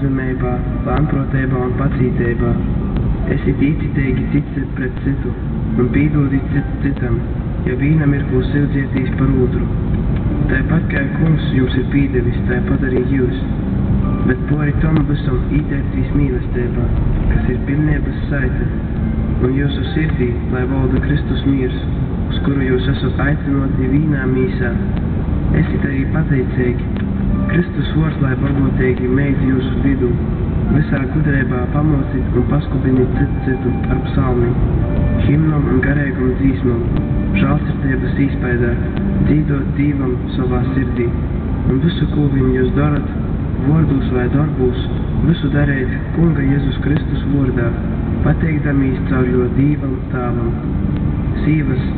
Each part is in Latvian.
pazemībā, lēnprātībā un pacītībā. Esiet īcitīgi ticiet pret citu un pīdodiet cits citam, ja vienam ir ko sildzietīs par otru. Tāpat kā Kungs jums ir pīdevis, tāpat arī jūs. Bet pori tam visam ītērtīs mīlestībā, kas ir pilnības saite, un jūsu sirdī, lai valda Kristus miers, uz kuru jūs esat aicinoti vienā mīsā. Esiet arī pateicīgi. Kristus vārds, lai bagotīgi meid jūsu vidū, visā gudrībā pamocīt un paskubinīt citu ar psalmiem, himnom un garīgum dzīsmam, žēlsirdības īspaidā, dzīdot Dievam savā sirdī, un visu, ko viņi jūs darat, vārdos vai darbos, visu darīt Kunga Jēzus Kristus vārdā, pateikdamīs caur jo Dievam Tāvam. Sīvas,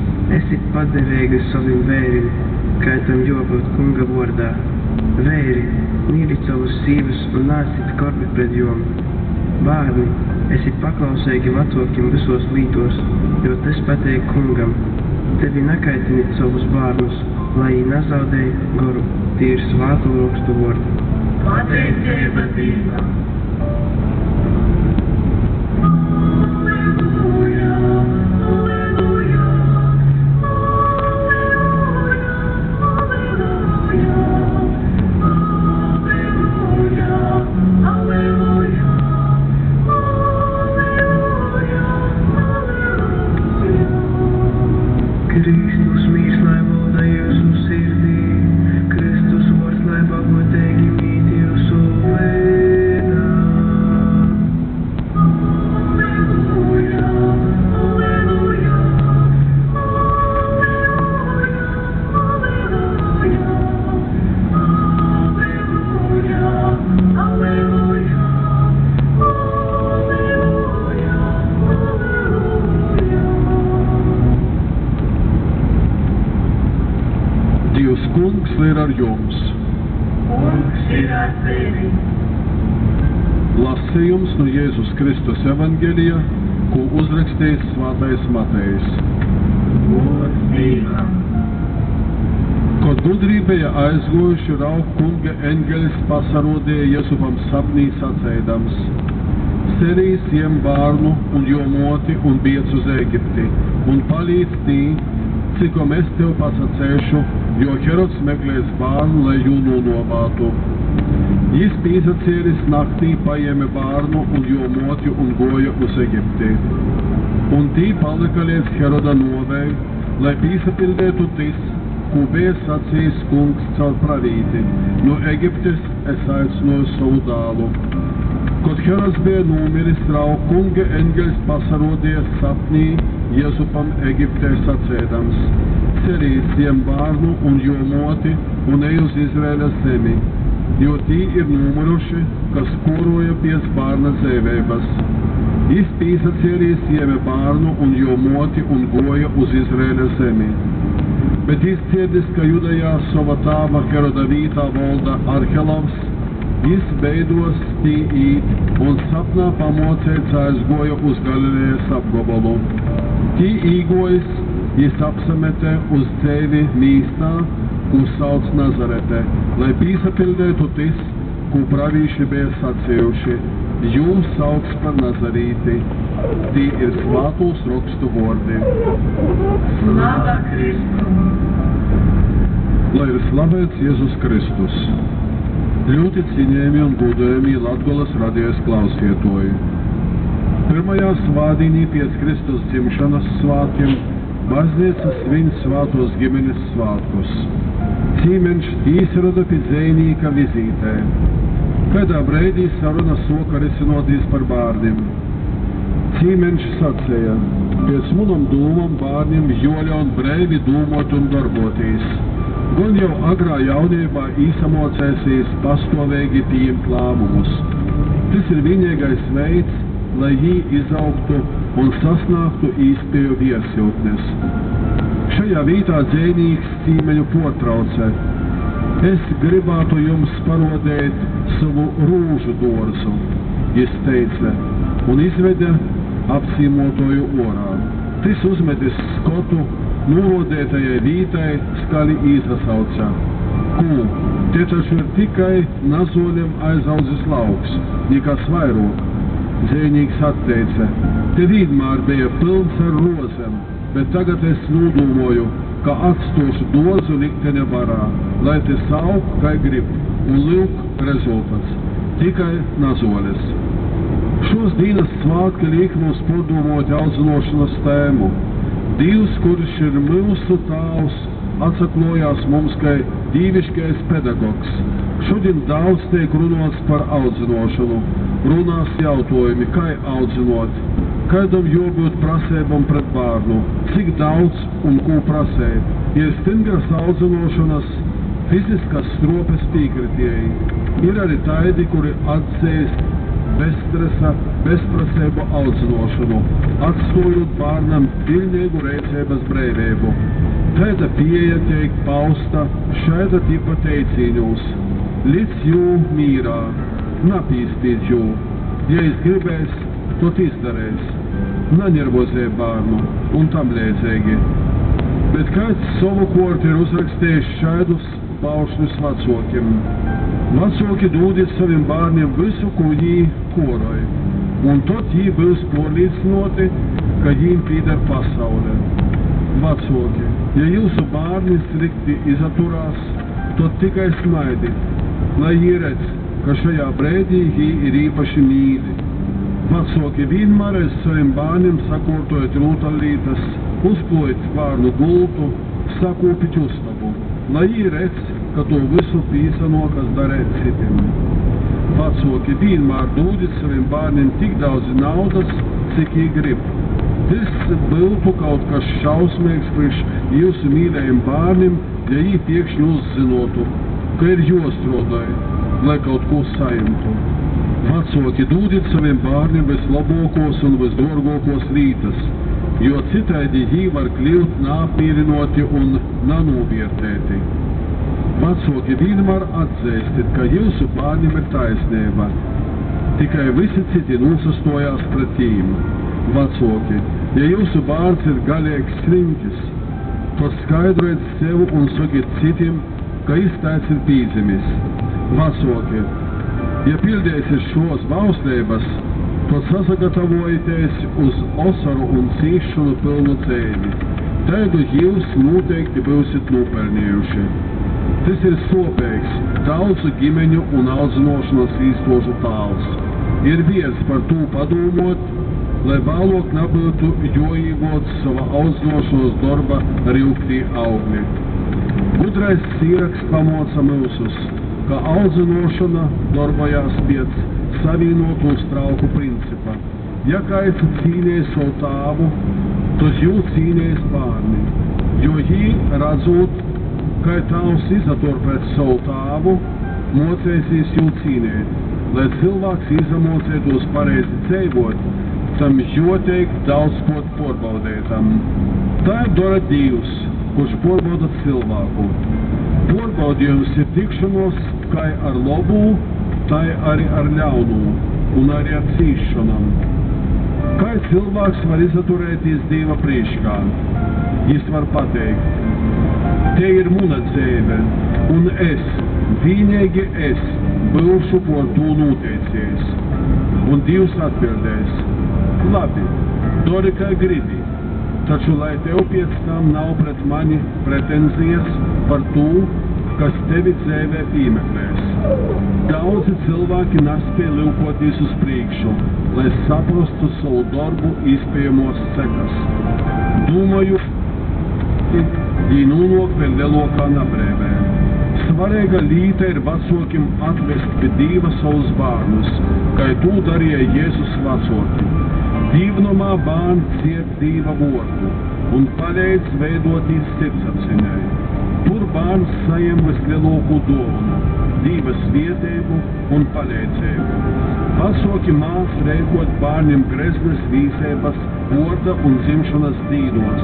esiet padevīgas saviem vēriem, kā tam jābūt Kunga vārdā. Vēri, mīlit savus sīvas un nāciet korbi pret jom. Bārni, esiet paklausīgi vecākiem visos lītos, jo tas pateik Kungam. Tevi nekaitinīt savus bārnus, lai viņi nezaudēj goru, tie ir svātu rakstu vārdi. Pateicība Dievam! Kristus mīrs, lai valda jūsu sirdī, Kristus vārds, lai bagotīgi mīt jūsu veidā. Alleluja, alleluja, alleluja, alleluja, alleluja, Dievs Kungs ir ar jums. Kungs ir ar tevi. Lasījums no Jēzus Kristus evangelija, ko uzrakstījis Svētais Matejs. Gods Dievam. Kad gudrība aizgojuši rauk Kunga eņgelis pasarodēja Jēzupam sapnī sacēdams: Serīs jem bārnu un jo moti un biec uz Ēģipti, un palīdz tī, cikom es tev pasacēšu, jo Herods meklēs bārnu, lai jū nonāvātu. Jis pīzacēris naktī paēme bārnu un jo moti un goja uz Eģipti. Un tī palika līdz Heroda novēj, lai pīsapildētu tis, ko bija sacījis Kungs caur pravīti: no Eģiptes es aicināju savu dālu. Kad Herods bija nomiris, rauk Kunga eņgelis pasarodēja sapnī Jēzupam Eģiptē sacēdams: Cerīs jem bārnu un jo moti un ej uz Izraēlas zemi, jo tī ir numuruši, kas kūroja pies bārna dzēvības. Jis pīsacēries jeme bārnu un jo moti un goja uz Izraēlas zemi. Bet jis dzirdis, ka Judajā sava tāva Heroda vītā valda Arhelavs, jis beidos tī īt un sapnā pamocēts aizgoja uz Galilejas apgabalu. Tī īgojis, jis apsametē uz dzēvi mīstā, ko sauc Nazarete, lai pīsapildētu tis, ko pravīši bija sacējuši: jums sauks par Nazarīti. Tī ir svātos rakstu vārdi. Slava Kristum! Lai ir slavēts Jēzus Kristus. Ļoti cienījami un godējami Latgolas radijas klausietoji. Pirmajā svādīnī pēc Kristus dzimšanas svātkiem baznīca svin svātos ģimenes svātkus. Cīmeņš īsroda pie dzējnīka vizītē. Kādā breidī saruna soka risinotīs par bārniem. Cīmeņš sacēja: pēc munam dūmam bārniem joļaun breivi dūmot un darbotīs. Gan jau agrā jaunībā īsamocēsīs pastāvīgi pieņemt lēmumus. Tas ir vienīgais veids, lai jī izaugtu un sasnāktu īspēju viesjūtnes. Šajā vītā dzēnīgs cīmeņu potrauce: es gribētu jums parodēt savu rūžu dorsu, jis teica, un izveda apcīmotoju orā. Tas uzmetis skotu, norodētajai vītai skali izsauca: Te taču ir tikai nazoļiem aizaudzis lauks, nekas vairāk. Dzējnieks atteica, te vienmēr bija pilns ar rozēm, bet tagad es nodūmoju, ka atstošu dozu likteņa varā, lai te sauk, kai grib, un lūk rezultāts. Tikai nazoļes. Šos dienas svātki liek mums padomot audzinošanas tēmu. Dievs, kurš ir mūsu tāvs, atsaklojās mums, kai dīviškais pedagogs. Šodien daudz tiek runots par audzinošanu. Runās jautājumi, kai audzinot, kādam jābūt prasībam pret bērnu, cik daudz un ko prasēt. Ir stingras audzinošanas, fiziskas stropes pīkritēji. Ir arī taidi, kuri atzīst bez stresa, bezprasību audzinošanu, atstājot bērnam pilnīgu rīcības brīvību. Tāda pieeja tiek pausta šāda tipa teicīņos. Līdz jū mīrā, napīstīt jū. Ja es gribēs, tot izdarēs. Nanervozē bērnu un tam līdzīgi. Bet kāds savukārt ir uzrakstījis šādus paušļus vecākiem. Vecāki dūdiet saviem bērniem visu, ko viņi koroja, un tot viņi būs pārliecināti, ka viņiem pieder pasaule. Vecāki, ja jūsu bērni strikti izturās, tad tikai smaidīt, lai viņi redz, ka šajā brīdī viņi ir īpaši mīļi. Vecāki vienmēr saviem bērniem sakārtojot rūtaļlītes, uzplojot bērnu gultu, sakūpīt uztabu, lai viņi redz, ka to visu pīsano, kas darēt citiem. Vecāki vienmēr dūdit saviem bērniem tik daudz naudas, cik viņi grib. Tas būtu kaut kas šausmīgs priekš jūsu mīļajiem bērniem, ja viņi piekšņi uzzinotu, ka ir jāstrādāj, lai kaut ko saimtu. Vecāki dūdit saviem bērniem vislabākos un visdārgākos lītas, jo citādi viņi var kļūt nāpīrinoti un nanovērtēti. Vecāki vienmēr atzīstit, ka jūsu bērniem ir taisnība, tikai visi citi nosastojās pret tīm. Vecāki, ja jūsu bērns ir galīgs sliņķis, tad skaidrojiet sev un sakiet citiem, ka iztais ir pīzimis. Vecāki, ja pildēsiet šos bauslības, tad sasagatavojities uz osaru un cīšanu pilnu ceļi. Tādu jūs noteikti būsiet nopelnījuši. Tas ir sopīgs, daudzu ģimeņu un audzinošanas īstošu tāls. Ir vietas par to padomot, lai vēlāk nebūtu joīvot sava audzinošanas darba rīvktī augļi. Gudrais sīraks pamoca mūsus, ka audzinošana darbojās pēc savienotu strauku principa. Ja kāds cīnēs savu tāvu, tad jū cīnēs bērni, jo jī redzot, ka tāvs izatur pret savu tāvu, mocēsīs jū cīnēt, lai cilvēks izamocētos pareizi ceļot, tam joteik daudz pot porbaudētam. Tā ir dara Dievs, kurš porbauda cilvēku. Porbaudījums ir tikšanos kā ar labu, tā arī ar ļaunu un arī ar cīšanam. Kā cilvēks var izaturēties Dieva priekšā? Jis var pateikt, te ir muna dzīve, un es, vienīgi es, būšu par to noteicies. Un Dievs atbildēs, labi, dari kā gribi, taču lai tev pēc tam nav pret mani pretenzijas par to, kas tevi dzīvē piemeklēs. Daudzi cilvēki nespēj lūkoties uz priekšu, lai saprastu savu darbu iespējamos sekas. Domāju, viņi nonāk vēl lielākā nabrēvē. Svarīga lieta ir vecākiem atvest pie Dieva savus bērnus, kā to darīja Jēzus vecāki. Dīvnumā bērns ciet Dieva vārdu un palīdz veidotīs sirdsapziņai. Tur bērns sajem vislielāko dāvanu, Dieva svētību un palīdzību. Vecāki māc rēkot bērniem greznes vīsības, orda un dzimšanas dīnos,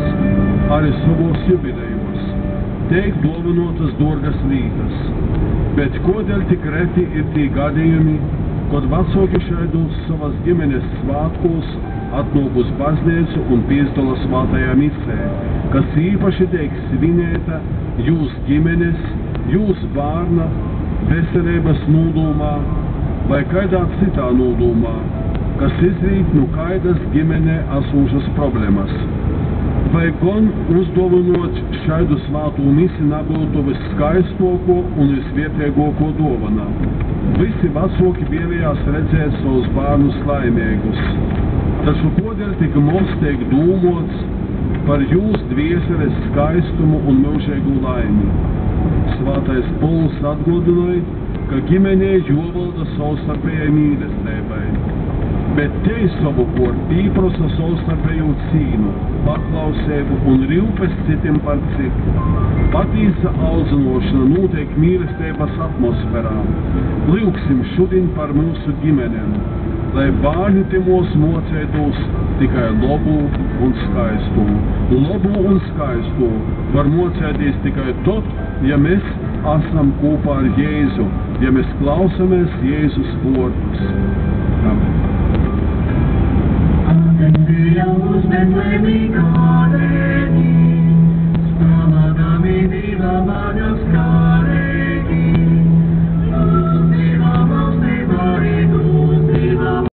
arī savos jubilejos, teik dāvanotas dārgas lītas. Bet kodēļ tik reti ir tie gadījumi, kad vecāki šādos savas ģimenes svātkos atnāk uz baznīcu un piedalās svētajā misē, kas īpaši tiek svinēta jūs ģimenes jūs bērna veselības nolūmā vai kādā citā nolūmā, kas izrīt no kādas ģimenē esošas problēmas, vai gan uzdāvinot šādu svātu misiju nebūtu visskaistoko un visvietēgoko dāvana. Visi vecāki vēlējās redzēt savus bērnus laimīgus, taču kodēļ tik maz tiek domāts par jūsu dvieseles skaistumu un mūžīgu laimi? Svātais Pols atgādināja, ka ģimenē jāvalda savstarpējai mīlestībai, bet te savukārt pieprasa savstarpēju cīņu, paklausību un rūpes citiem par citu. Patīsa audzinošana notiek mīlestības atmosferā. Lūgsim šodien par mūsu ģimenēm, lai bērni timos mocētos tikai labu un skaistu. Labu un skaistu var mocēties tikai tad, ja mēs esam kopā ar Jēzu, ja mēs klausamies Jēzus vārdus. Amen. Attendiamus Betlemī gādēni,